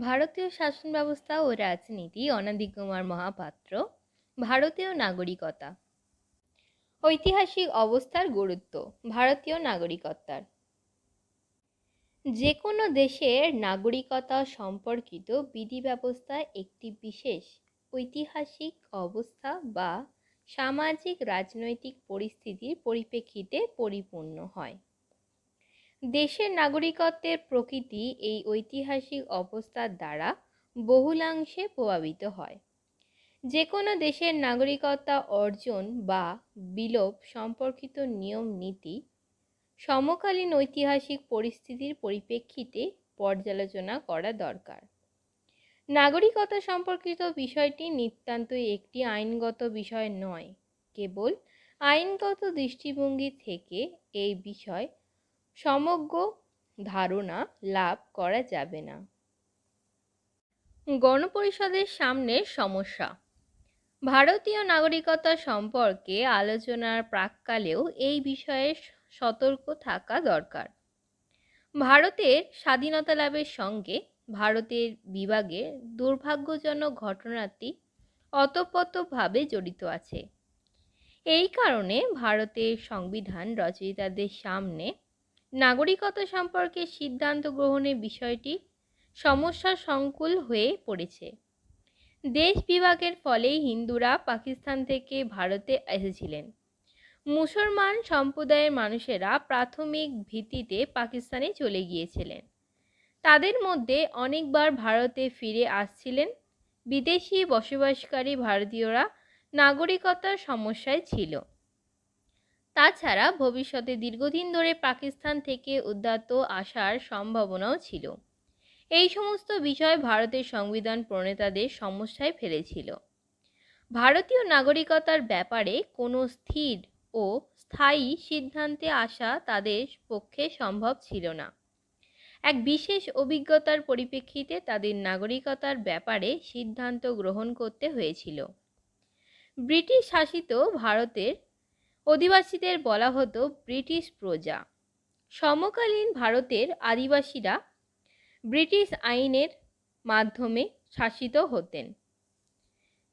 ভারতীয় শাসন ব্যবস্থা ও রাজনীতি অনাদি কুমার মহাপাত্র। ভারতীয় নাগরিকতা। ঐতিহাসিক অবস্থার গুরুত্ব। ভারতীয় নাগরিকতার যে কোনো দেশের নাগরিকতা সম্পর্কিত বিধি ব্যবস্থা একটি বিশেষ ঐতিহাসিক অবস্থা বা সামাজিক রাজনৈতিক পরিস্থিতির পরিপ্রেক্ষিতে পরিপূর্ণ হয়। দেশের নাগরিকত্বের প্রকৃতি এই ঐতিহাসিক অবস্থার দ্বারা বহুলাংশে প্রভাবিত হয়। যে কোনো দেশের নাগরিকত্ব অর্জন বা বিলোপ সম্পর্কিত নিয়ম নীতি সমকালীন ঐতিহাসিক পরিস্থিতির পরিপ্রেক্ষিতে পর্যালোচনা করা দরকার। নাগরিকতা সম্পর্কিত বিষয়টি নিতান্তই একটি আইনগত বিষয় নয়। কেবল আইনগত দৃষ্টিভঙ্গি থেকে এই বিষয় সমগ্র ধারণা লাভ করা যাবে না। গণপরিষদের সামনের সমস্যা। ভারতীয় নাগরিকতা সম্পর্কে আলোচনার প্রাক্কালেও এই বিষয়ে সতর্ক থাকা দরকার। ভারতের স্বাধীনতা লাভের সঙ্গে ভারতের বিভাগের দুর্ভাগ্যজনক ঘটনাটি ওতপ্রোতভাবে জড়িত আছে। এই কারণে ভারতের সংবিধান রচয়িতাদের সামনে নাগরিকতা সম্পর্কে সিদ্ধান্ত গ্রহণের বিষয়টি সমস্যা সংকুল হয়ে পড়েছে। দেশ বিভাগের ফলেই হিন্দুরা পাকিস্তান থেকে ভারতে এসেছিলেন। মুসলমান সম্প্রদায়ের মানুষেরা প্রাথমিক ভিত্তিতে পাকিস্তানে চলে গিয়েছিলেন। তাদের মধ্যে অনেকবার ভারতে ফিরে আসছিলেন। বিদেশি বসবাসকারী ভারতীয়রা নাগরিকতার সমস্যায় ছিল। তাছাড়া ভবিষ্যতে দীর্ঘদিন ধরে পাকিস্তান থেকে উদ্যাত আসার সম্ভাবনাও ছিল। এই সমস্ত বিষয় ভারতের সংবিধান প্রণেতাদের সমস্যায় ফেলেছিল। ভারতীয় নাগরিকতার ব্যাপারে কোনো স্থির ও স্থায়ী সিদ্ধান্তে আসা তাদের পক্ষে সম্ভব ছিল না। এক বিশেষ অভিজ্ঞতার পরিপ্রেক্ষিতে তাদের নাগরিকতার ব্যাপারে সিদ্ধান্ত গ্রহণ করতে হয়েছিল। ব্রিটিশ শাসিত ভারতের অধিবাসীদের বলা হতো ব্রিটিশ প্রজা। সমকালীন ভারতের আদিবাসীরা ব্রিটিশ আইনের মাধ্যমে শাসিত হতেন।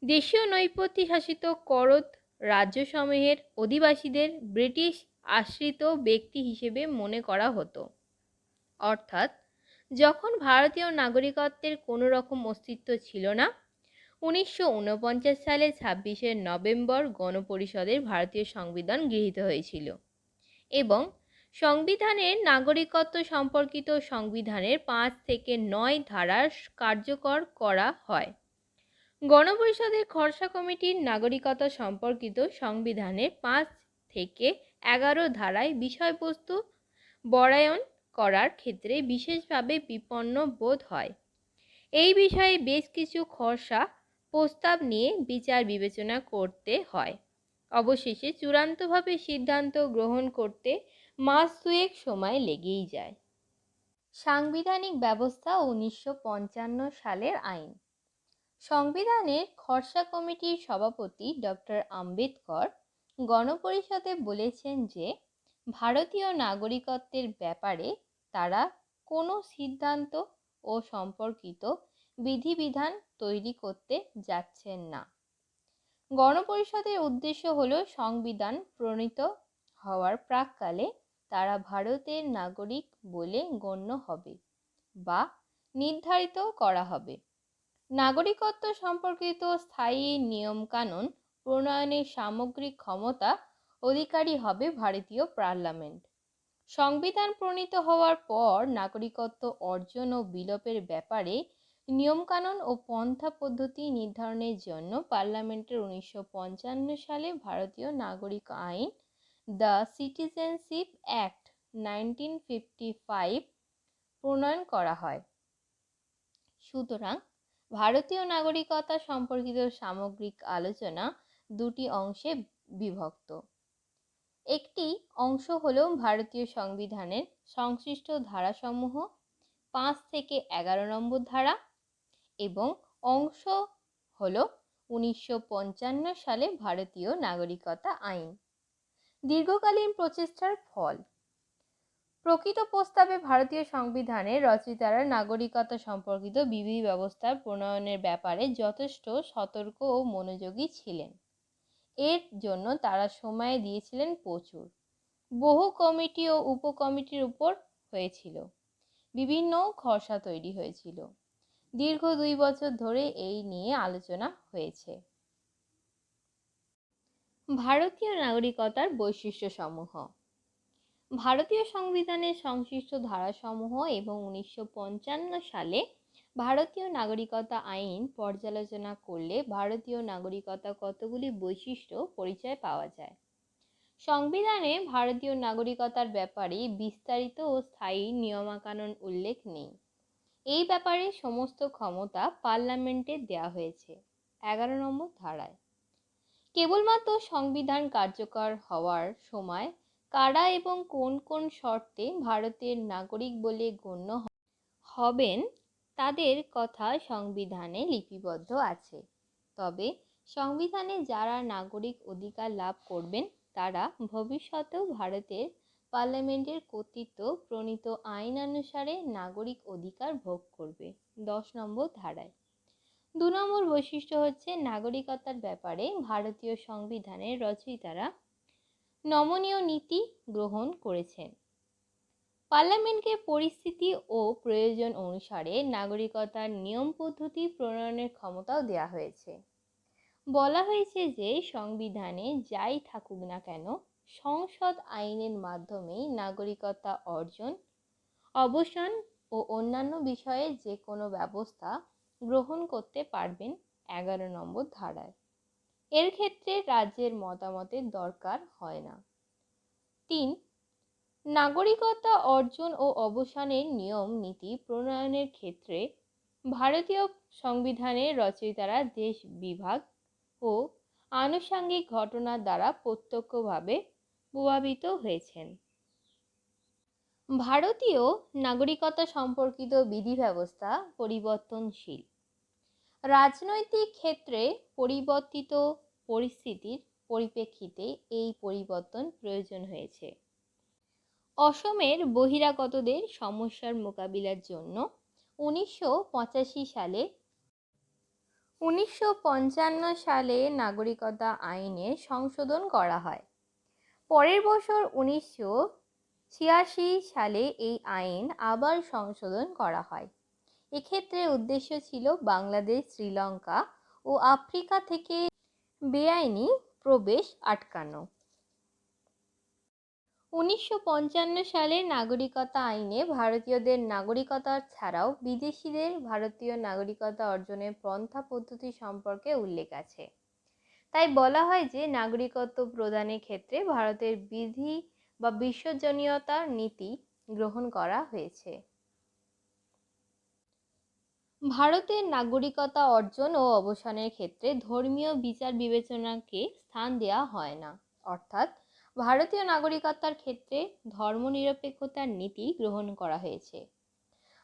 দেশীয় নৈপথ্য শাসিত করদ রাজ্যসমূহের অধিবাসীদের ব্রিটিশ আশ্রিত ব্যক্তি হিসেবে মনে করা হতো। অর্থাৎ যখন ভারতীয় নাগরিকত্বের কোনো রকম অস্তিত্ব ছিল না। 1949 সালের 26শে নভেম্বর গণপরিষদের ভারতীয় সংবিধান গৃহীত হয়েছিল এবং সংবিধানের নাগরিকত্ব সম্পর্কিত সংবিধানের 5 থেকে 9 ধারা কার্যকর করা হয়। গণপরিষদের খসড়া কমিটির নাগরিকতা সম্পর্কিত সংবিধানের 5 থেকে 11 ধারায় বিষয়বস্তু বরায়ন করার ক্ষেত্রে বিশেষভাবে বিপন্ন বোধ হয়। এই বিষয়ে বেশ কিছু খসড়া প্রস্তাব নিয়ে বিচার বিবেচনা করতে হয়। অবশেষে চূড়ান্তভাবে সিদ্ধান্ত গ্রহণ করতে মাস দুয়েক সময় লেগেই যায়। সাংবিধানিক ব্যবস্থা 1955 সালের আইন। সংবিধানের খসড়া কমিটির সভাপতি ডক্টর আম্বেদকর গণপরিষদে বলেছেন যে ভারতীয় নাগরিকত্বের ব্যাপারে তারা কোনো সিদ্ধান্ত ও সম্পর্কিত বিধিবিধান তৈরি করতে যাচ্ছেন না। গণপরিষদের উদ্দেশ্য হল সংবিধান প্রণীত হওয়ার প্রাক্কালে তারা ভারতের নাগরিক বলে গণ্য হবে বা নির্ধারিত করা হবে। নাগরিকত্ব সম্পর্কিত স্থায়ী নিয়মকানুন প্রণয়নের সামগ্রিক ক্ষমতা অধিকারী হবে ভারতীয় পার্লামেন্ট। সংবিধান প্রণীত হওয়ার পর নাগরিকত্ব অর্জন ও বিলোপের ব্যাপারে নিয়মকানুন ও পন্থা পদ্ধতি নির্ধারণের জন্য পার্লামেন্টের 1955 সালে ভারতীয় নাগরিক আইন দ্য সিটিজেনশিপ অ্যাক্ট 1955 প্রণয়ন করা হয়। সুতরাং ভারতীয় নাগরিকতা সম্পর্কিত সামগ্রিক আলোচনা দুটি অংশে বিভক্ত। একটি অংশ হল ভারতীয় সংবিধানের সংশ্লিষ্ট ধারাসমূহ 5 থেকে 11 নম্বর ধারা এবং অংশ হল 1955 সালে ভারতীয় নাগরিকতা আইন। দীর্ঘকালীন প্রচেষ্টার ফল। প্রকৃত প্রস্তাবে ভারতীয় সংবিধানের রচয়িতারা নাগরিকতা সম্পর্কিত বিধি ব্যবস্থার প্রণয়নের ব্যাপারে যথেষ্ট সতর্ক ও মনোযোগী ছিলেন। এর জন্য তারা সময় দিয়েছিলেন প্রচুর। বহু কমিটি ও উপকমিটির উপর হয়েছিল, বিভিন্ন খসড়া তৈরি হয়েছিল। দীর্ঘ 2 বছর ধরে এই নিয়ে আলোচনা হয়েছে। ভারতীয় নাগরিকতার বৈশিষ্ট্যসমূহ। ভারতীয় সংবিধানের সংশ্লিষ্ট ধারাসমূহ এবং 1955 সালে ভারতীয় নাগরিকতা আইন পর্যালোচনা করলে ভারতীয় নাগরিকতা কতগুলি বৈশিষ্ট্য পরিচয় পাওয়া যায়। সংবিধানে ভারতীয় নাগরিকতার ব্যাপারে বিস্তারিত ও স্থায়ী নিয়মকানুন উল্লেখ নেই। এই ব্যাপারে সমস্ত ক্ষমতা পার্লামেন্টে দেওয়া হয়েছে 11 নম্বর ধারায়। কেবলমাত্র সংবিধান কার্যকর হওয়ার সময় কারা এবং কোন কোন শর্তে ভারতের নাগরিক বলে গণ্য হবেন তাদের কথা সংবিধানে লিপিবদ্ধ আছে। তবে সংবিধানে যারা নাগরিক অধিকার লাভ করবেন তারা ভবিষ্যতেও ভারতের পার্লামেন্টের কর্তৃত্ব প্রণীত আইন অনুসারে নাগরিক অধিকার ভোগ করবে 10 নম্বর ধারায়। 2 নম্বর বৈশিষ্ট্য হচ্ছে নাগরিকতার ব্যাপারে ভারতীয় সংবিধানের রচয়িতারা নমনীয় নীতি গ্রহণ করেছেন। পার্লামেন্টকে পরিস্থিতি ও প্রয়োজন অনুসারে নাগরিকতার নিয়ম পদ্ধতি প্রণয়নের ক্ষমতাও দেওয়া হয়েছে। বলা হয়েছে যে সংবিধানে যাই থাকুক না কেন সংসদ আইনের মাধ্যমেই নাগরিকতা অর্জন, অবসান ও অন্যান্য বিষয়ে যে কোনো ব্যবস্থা গ্রহণ করতে পারবেন 11 নম্বর ধারায়। এর ক্ষেত্রে রাজ্যের মতামতের দরকার হয় না। 3. নাগরিকতা অর্জন ও অবসানের নিয়ম নীতি প্রণয়নের ক্ষেত্রে ভারতীয় সংবিধানের রচয়িতারা দেশ বিভাগ ও আনুষঙ্গিক ঘটনার দ্বারা প্রত্যক্ষভাবে প্রভাবিত হয়েছেন। ভারতীয় নাগরিকতা সম্পর্কিত বিধি ব্যবস্থা পরিবর্তনশীল। রাজনৈতিক ক্ষেত্রে পরিবর্তিত পরিস্থিতির পরিপ্রেক্ষিতে এই পরিবর্তন প্রয়োজন হয়েছে। অসমের বহিরাগতদের সমস্যার মোকাবিলার জন্য 1955 সালে নাগরিকতা আইনে সংশোধন করা হয়। পরের বছর 1986 সালে এই আইন আবার সংশোধন করা হয়। এক্ষেত্রে উদ্দেশ্য ছিল বাংলাদেশ, শ্রীলঙ্কা ও আফ্রিকা থেকে বেআইনি প্রবেশ আটকানো। 1955 সালের নাগরিকতা আইনে ভারতীয়দের নাগরিকতা ছাড়াও বিদেশিদের ভারতীয় নাগরিকতা অর্জনের পন্থা পদ্ধতি সম্পর্কে উল্লেখ আছে। তাই বলা হয় যে নাগরিকত্ব প্রদানের ক্ষেত্রে ভারতের বিধি বা বিশ্বজনীয়তার নীতি গ্রহণ করা হয়েছে। ভারতের নাগরিকতা অর্জন ও অবসানের ক্ষেত্রে ধর্মীয় বিচার বিবেচনাকে স্থান দেওয়া হয় না, অর্থাৎ ভারতীয় নাগরিকতার ক্ষেত্রে ধর্মনিরপেক্ষতার নীতি গ্রহণ করা হয়েছে।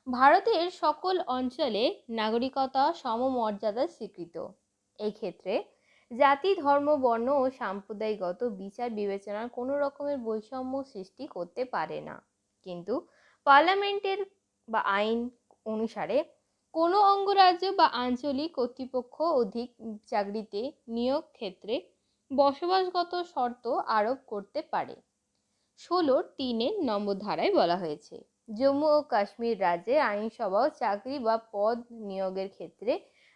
ভারতের সকল অঞ্চলে নাগরিকতা সমমর্যাদা স্বীকৃত। এই ক্ষেত্রে জাতি, ধর্ম, বর্ণ ও সাম্প্রদায়িকগত বিচার বিবেচনার কোনো রকমের বৈষম্য সৃষ্টি করতে পারে না। কিন্তু পার্লামেন্টের বা আইন অনুসারে কোনো অঙ্গরাজ্য বা আঞ্চলিক কর্তৃপক্ষ অধিক চাকরিতে নিয়োগ ক্ষেত্রে বসবাসগত শর্ত আরোপ করতে পারে। 16(3) নম্বর ধারায় বলা হয়েছে, জম্মু ও কাশ্মীর রাজ্যের আইনসভাও চাকরি বা পদ নিয়োগের ক্ষেত্রে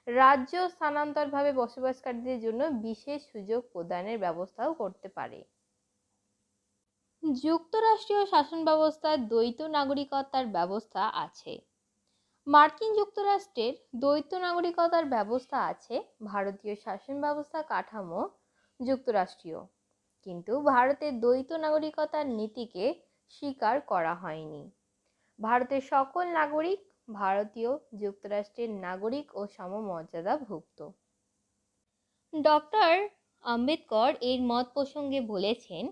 রাজ্য স্থানান্তরভাবে বসবাসকারীদের জন্য বিশেষ সুযোগ প্রদানের ব্যবস্থাও করতে পারে। যুক্তরাষ্ট্রীয় শাসন ব্যবস্থায় দ্বৈত নাগরিকতার ব্যবস্থা আছে। মার্কিন যুক্তরাষ্ট্রের দ্বৈত নাগরিকতার ব্যবস্থা আছে। ভারতীয় শাসন ব্যবস্থা কাঠামো যুক্তরাষ্ট্রীয়, কিন্তু ভারতের দ্বৈত নাগরিকতার নীতিকে স্বীকার করা হয়নি। ভারতের সকল নাগরিক ভারতীয় যুক্তরাষ্ট্রের নাগরিক ও সমমর্যাদাভুক্ত। ডক্টর আম্বেদকর এর মত প্রসঙ্গে বলেছেন,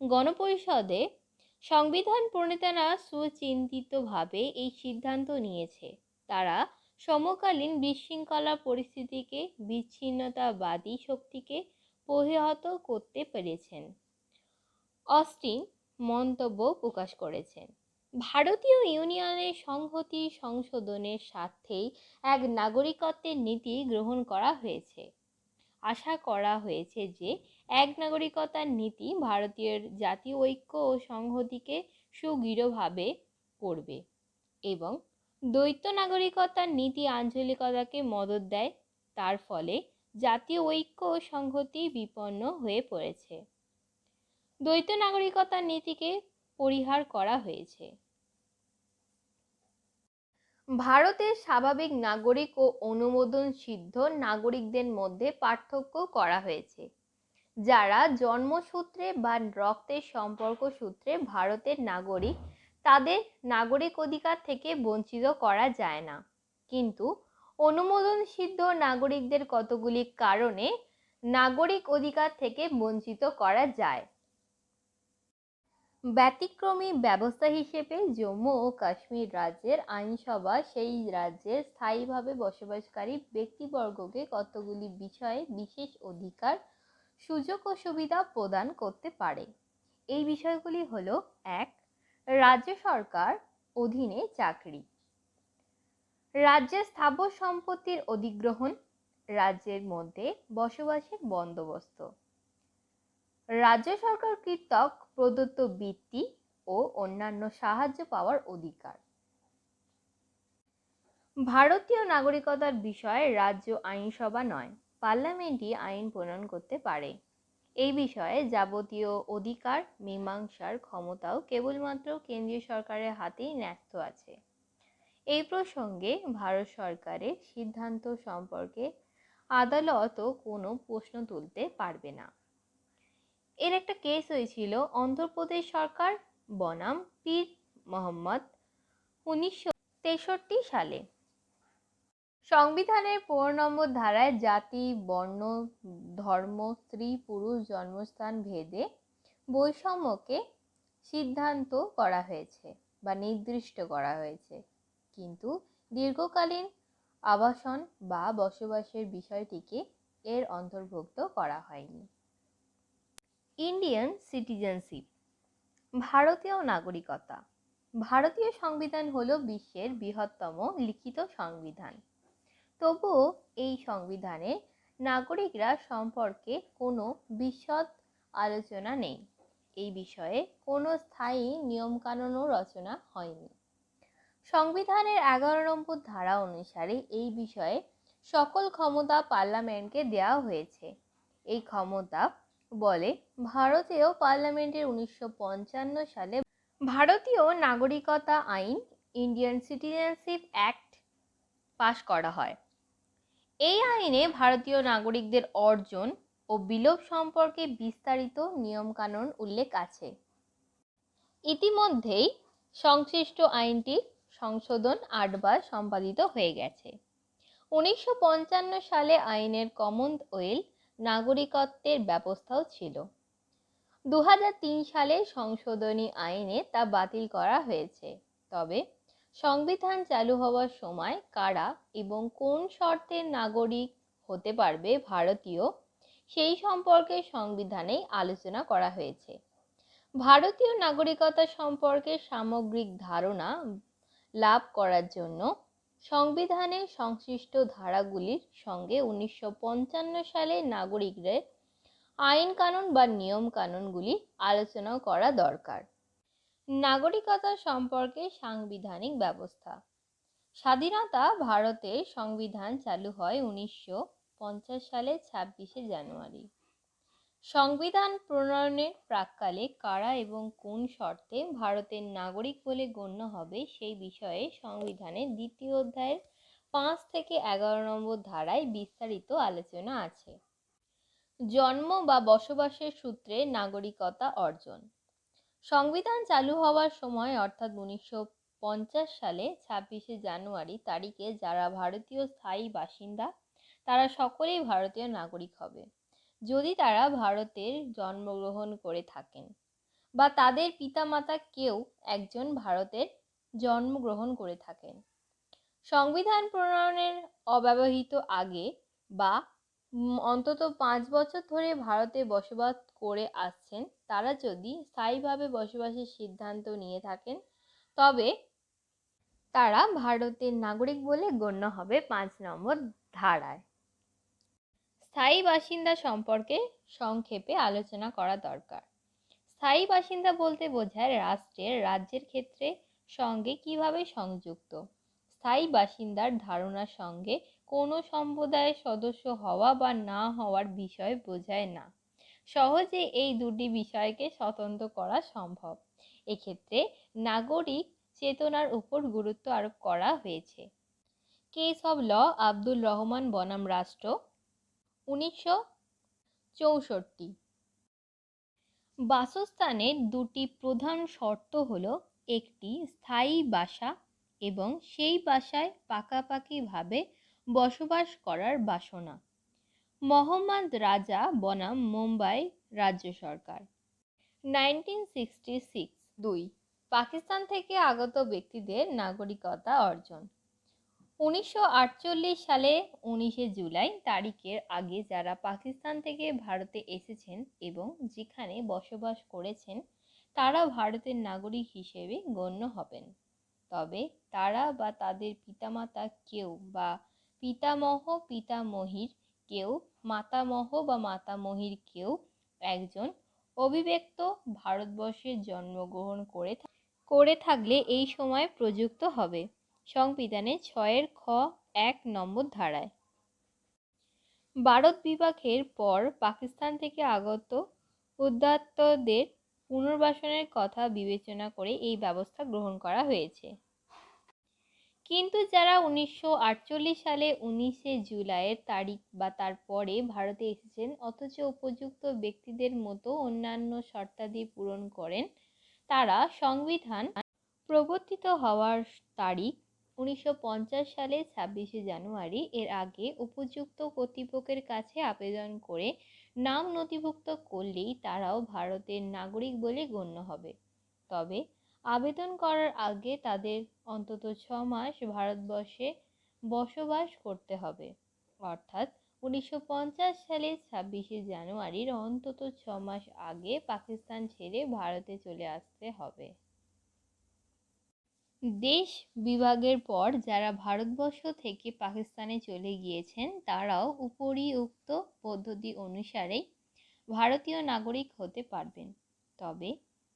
গণপরিষদে সংবিধান প্রণেতারা সুচিন্তিতভাবে এই সিদ্ধান্ত নিয়েছে। তারা সমকালীন বিশৃঙ্খলা পরিস্থিতিকে বিচ্ছিন্নতাবাদী শক্তিকে প্রতিহত করতে পেরেছেন। অস্টিন মন্তব্য প্রকাশ করেছেন, ভারতীয় ইউনিয়নের সংহতি সংশোধনের স্বার্থেই এক নাগরিকত্বের নীতি গ্রহণ করা হয়েছে। আশা করা হয়েছে যে এক নাগরিকতার নীতি ভারতীয় জাতীয় ঐক্য ও সংহতিকে সুদৃঢ়ভাবে করবে এবং দ্বৈত নাগরিকতার নীতি আঞ্চলিকতাকে মদদ দেয়। তার ফলে জাতীয় ঐক্য ও সংহতি বিপন্ন হয়ে পড়েছে। দ্বৈত নাগরিকতার নীতিকে পরিহার করা হয়েছে। ভারতের স্বাভাবিক নাগরিক ও অনুমোদনসিদ্ধ নাগরিকদের মধ্যে পার্থক্য করা হয়েছে। যারা জন্মসূত্রে বা রক্তের সম্পর্ক সূত্রে ভারতের নাগরিক, তাদের নাগরিক অধিকার থেকে বঞ্চিত করা যায় না, কিন্তু অনুমোদনসিদ্ধ নাগরিকদের কতগুলি কারণে নাগরিক অধিকার থেকে বঞ্চিত করা যায়। ব্যতিক্রমী ব্যবস্থা হিসেবে জম্মু ও কাশ্মীর রাজ্যের আইনসভা সেই রাজ্যের স্থায়ীভাবে বসবাসকারী ব্যক্তিবর্গকে কতগুলি বিষয়ে বিশেষ অধিকার, সুযোগ ও সুবিধা প্রদান করতে পারে। এই বিষয়গুলি হলো: 1. রাজ্য সরকার অধীনে চাকরি, রাজ্যের স্থাবর সম্পত্তির অধিগ্রহণ, রাজ্যের মধ্যে বসবাসের বন্দোবস্ত, রাজ্য সরকার কর্তৃক প্রদত্ত বৃত্তি ও অন্যান্য সাহায্য পাওয়ার অধিকার। ভারতীয় নাগরিকতার বিষয়ে রাজ্য আইনসভা নয়, পার্লামেন্টই আইন প্রণয়ন করতে পারে। এই বিষয়ে যাবতীয় অধিকার মীমাংসার ক্ষমতাও কেবলমাত্র কেন্দ্রীয় সরকারের হাতেই ন্যস্ত আছে। এই প্রসঙ্গে ভারত সরকারের সিদ্ধান্ত সম্পর্কে আদালতও কোনো প্রশ্ন তুলতে পারবে না। এর একটা কেস হয়েছিল অন্ধ্রপ্রদেশ সরকার বনাম পীর মোহাম্মদ 1963 সালে। সংবিধানের 15 নম্বর ধারায় জাতি, বর্ণ, ধর্ম, স্ত্রী পুরুষ জন্মস্থান ভেদে বৈষম্যকে সিদ্ধান্ত করা হয়েছে বা নির্দিষ্ট করা হয়েছে, কিন্তু দীর্ঘকালীন আবাসন বা বসবাসের বিষয়টিকে এর অন্তর্ভুক্ত করা হয়নি। ইন্ডিয়ান সিটিজেনশিপ, ভারতীয় নাগরিকতা। ভারতীয় সংবিধান হলো বিশ্বের বৃহত্তম লিখিত সংবিধান। তবুও এই সংবিধানে নাগরিকরা সম্পর্কে কোনো বিশদ আলোচনা নেই। এই বিষয়ে কোনো স্থায়ী নিয়মকানুনও রচনা হয়নি। সংবিধানের 11 নম্বর ধারা অনুসারে এই বিষয়ে সকল ক্ষমতা পার্লামেন্টকে দেওয়া হয়েছে। এই ক্ষমতা বলে ভারতীয় পার্লামেন্টের 1955 সালে ভারতীয় নাগরিকতা আইন, ইন্ডিয়ান সিটিজেনশিপ অ্যাক্ট পাশ করা হয়। এই আইনে ভারতীয় নাগরিকদের অর্জন ও বিলোপ সম্পর্কে বিস্তারিত নিয়মকানুন উল্লেখ আছে। ইতিমধ্যেই সংশ্লিষ্ট আইনটি সংশোধন 8 বার সম্পাদিত হয়ে গেছে। 1955 সালে আইনের কমনওয়েলথ নাগরিকত্বের ব্যবস্থাও ছিল। 2003 সালে সংশোধনী আইনে তা বাতিল করা হয়েছে। তবে সংবিধান চালু হওয়ার সময় কারা এবং কোন শর্তের নাগরিক হতে পারবে ভারতীয়, সেই সম্পর্কে সংবিধানে আলোচনা করা হয়েছে। ভারতীয় নাগরিকতা সম্পর্কে সামগ্রিক ধারণা লাভ করার জন্য সংবিধানের সংশ্লিষ্ট ধারাগুলির সঙ্গে 1955 সালে নাগরিকদের আইন কানুন বা নিয়ম কানুনগুলি আলোচনা করা দরকার। নাগরিকতা সম্পর্কে সাংবিধানিক ব্যবস্থা। স্বাধীনতা ভারতের সংবিধান চালু হয় 1950 সালে 26শে জানুয়ারি। সংবিধান প্রণয়নের প্রাক্কালে কারা এবং কোন শর্তে ভারতের নাগরিক বলে গণ্য হবে সেই বিষয়ে সংবিধানের 2য় অধ্যায়ের 5 থেকে 11 নম্বর ধারায় বিস্তারিত আলোচনা আছে। জন্ম বা বসবাসের সূত্রে নাগরিকতা অর্জন। সংবিধান চালু হওয়ার সময় অর্থাৎ 1950 সালে 26শে জানুয়ারি তারিখে যারা ভারতীয় স্থায়ী বাসিন্দা তারা সকলেই ভারতীয় নাগরিক হবে যদি তারা ভারতের জন্মগ্রহণ করে থাকেন বা তাদের পিতামাতা কেউ একজন ভারতের জন্মগ্রহণ করে থাকেন। সংবিধান প্রণয়নের অব্যবহিত আগে বা অন্তত 5 বছর ধরে ভারতে বসবাস করে আসছেন তারা যদি স্থায়ীভাবে বসবাসের সিদ্ধান্ত নিয়ে থাকেন তবে তারা ভারতের নাগরিক বলে গণ্য হবে 5 নম্বর ধারায়। স্থায়ী বাসিন্দা সম্পর্কে সংক্ষেপে আলোচনা করা দরকার। স্থায়ী বাসিন্দা বলতে বোঝায় রাজ্যের ক্ষেত্রে সঙ্গে কিভাবে সংযুক্ত। স্থায়ী বাসিন্দার ধারণার সঙ্গে কোনো সম্প্রদায়ের সদস্য হওয়া বা না হওয়ার বিষয় বোঝায় না। সহজে এই দুটি বিষয়কে স্বতন্ত্র করা সম্ভব। এক্ষেত্রে নাগরিক চেতনার উপর গুরুত্ব আরোপ করা হয়েছে। Case of law Abdul Rahman বনাম রাষ্ট্র, 1964। বাসস্থানের দুটি প্রধান শর্ত হল, একটি স্থায়ী বাসা এবং সেই বাসায় পাকাপাকিভাবে বসবাস করার বাসনা। মোহাম্মদ রাজা বনাম মুম্বাই রাজ্য সরকার, 1966। 2. পাকিস্তান থেকে আগত ব্যক্তিদের নাগরিকতা অর্জন। 1948 সালে 19 জুলাই তারিখের আগে যারা পাকিস্তান থেকে ভারতে এসেছেন এবং যেখানে বসবাস করেছেন তারা ভারতের নাগরিক হিসেবে গণ্য হবেন। তবে তারা বা তাদের পিতামাতা কেউ বা পিতামহ পিতামহীর কেউ, মাতামহ বা মাতামহীর কেউ একজন অবিভক্ত ভারতবর্ষে জন্মগ্রহণ করে থাকলে এই সময় প্রযুক্ত হবে সংবিধানের 6 খ 1 নম্বর ধারায়। ভারত বিভাগের পর পাকিস্তান থেকে আগত উদ্বাস্তুদের পুনর্বাসনের কথা বিবেচনা করে এই ব্যবস্থা গ্রহণ করা হয়েছে। কিন্তু যারা 1948 সালে 19 জুলাইয়ের তারিখ বা তার পরে ভারতে এসেছেন অথচ উপযুক্ত ব্যক্তিদের মতো অন্যান্য শর্তাদি পূরণ করেন, তারা সংবিধান প্রবর্তিত হওয়ার তারিখ 1950 সালের 26 জানুয়ারি এর আগে উপযুক্ত কর্তৃপক্ষের কাছে আবেদন করে নাম নথিভুক্ত করলেই তারাও ভারতের নাগরিক বলে গণ্য হবে। তবে আবেদন করার আগে তাদের অন্তত 6 মাস ভারতবর্ষে বসবাস করতে হবে, অর্থাৎ 1950 সালের 26 জানুয়ারির অন্তত 6 মাস আগে পাকিস্তান ছেড়ে ভারতে চলে আসতে হবে। দেশ বিভাগের পর যারা ভারতবর্ষ থেকে পাকিস্তানে চলে গিয়েছেন তারাও উপরিউক্ত পদ্ধতি অনুসারেই ভারতীয় নাগরিক হতে পারবেন। তবে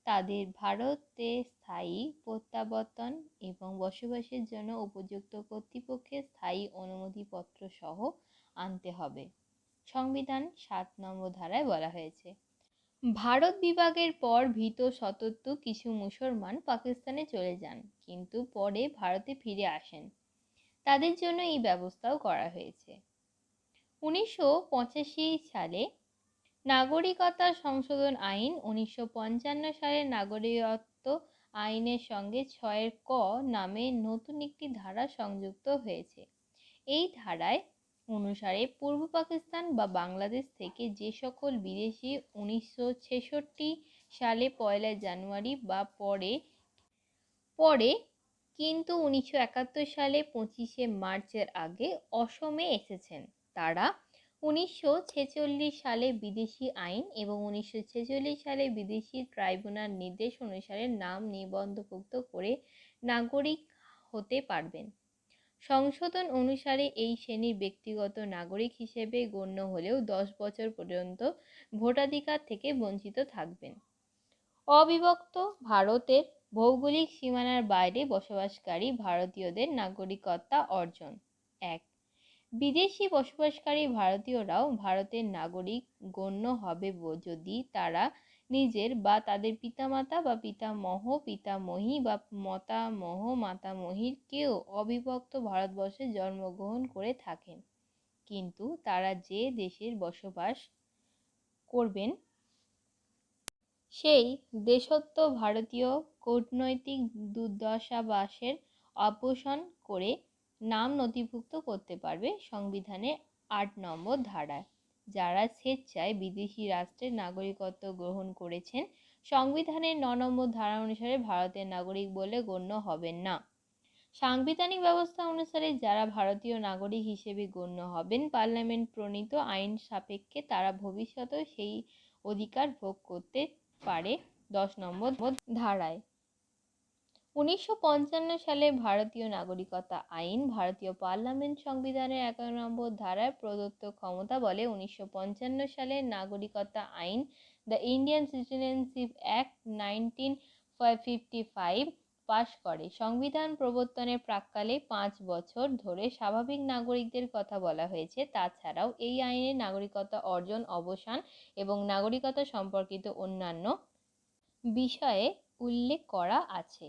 তাদের ভারতে স্থায়ী প্রত্যাবর্তন এবং বসবাসের জন্য উপযুক্ত কর্তৃপক্ষের স্থায়ী অনুমতিপত্র সহ আনতে হবে। সংবিধান 7 নম্বর ধারায় বলা হয়েছে। ভারত বিভাগের পর ভীত সত্ত্বেও কিছু মুসলমান পাকিস্তানে চলে যান কিন্তু পরে ভারতে ফিরে আসেন, তাদের জন্য এই ব্যবস্থাও করা হয়েছে। 1985 সালে নাগরিকতা সংশোধন আইন, 1955 সালের নাগরিকত্ব আইনের সঙ্গে 6 ক নামে নতুন একটি ধারা সংযুক্ত হয়েছে। এই ধারায় অনুসারে পূর্ব পাকিস্তান বা বাংলাদেশ থেকে যে সকল বিদেশি 1966 সালে 1 জানুয়ারি বা পরে কিন্তু 1971 সালে 25 মার্চের আগে অসমে এসেছেন, তারা 1946 সালে বিদেশি আইন এবং 1946 সালে বিদেশি ট্রাইব্যুনাল নির্দেশ অনুসারে নাম নিবন্ধভুক্ত করে নাগরিক হতে পারবেন। সংশোধন অনুসারে এই শ্রেণীর ব্যক্তিগত নাগরিক হিসেবে গণ্য হলেও 10 বছর পর্যন্ত ভোটাধিকার থেকে বঞ্চিত থাকবেন। অবিভক্ত ভারতের ভৌগোলিক সীমানার বাইরে বসবাসকারী ভারতীয়দের নাগরিকত্ব অর্জন। 1. বিদেশি বসবাসকারী ভারতীয়রাও ভারতের নাগরিক গণ্য হবে যদি তারা নিজের বা তাদের পিতামাতা বা পিতামহ পিতামহী বা মাতামহ মাতামহীর কেউ অবিভক্ত ভারতবর্ষে জন্মগ্রহণ করে থাকেন, কিন্তু তারা যে দেশে বসবাস করবেন সেই দেশস্থ ভারতীয় কূটনৈতিক দূতাবাসের অবসান করে নাম নথিভুক্ত করতে পারবে সংবিধানের 8 নম্বর ধারায়। যারা স্বেচ্ছায় বিদেশি রাষ্ট্রের নাগরিকত্ব গ্রহণ করেছেন সংবিধানের 9 নম্বর ধারা অনুসারে ভারতের নাগরিক বলে গণ্য হবেন না। সাংবিধানিক ব্যবস্থা অনুসারে যারা ভারতীয় নাগরিক হিসেবে গণ্য হবেন পার্লামেন্ট প্রণীত আইন সাপেক্ষে তারা ভবিষ্যতেও সেই অধিকার ভোগ করতে পারে 10 নম্বর ধারায়। 1955 সালে ভারতীয় নাগরিকতা আইন ভারতীয় পার্লামেন্ট সংবিধানের 11 নম্বর ধারায় প্রদত্ত ক্ষমতা বলে 1955 সালে নাগরিকতা আইন দ্য ইন্ডিয়ান সিটিজেনশিপ অ্যাক্ট 1955 পাশ করে। সংবিধান প্রবর্তনের প্রাক্কালে 5 বছর ধরে স্বাভাবিক নাগরিকদের কথা বলা হয়েছে। তাছাড়াও এই আইনে নাগরিকতা অর্জন, অবসান এবং নাগরিকতা সম্পর্কিত অন্যান্য বিষয়ে উল্লেখ করা আছে।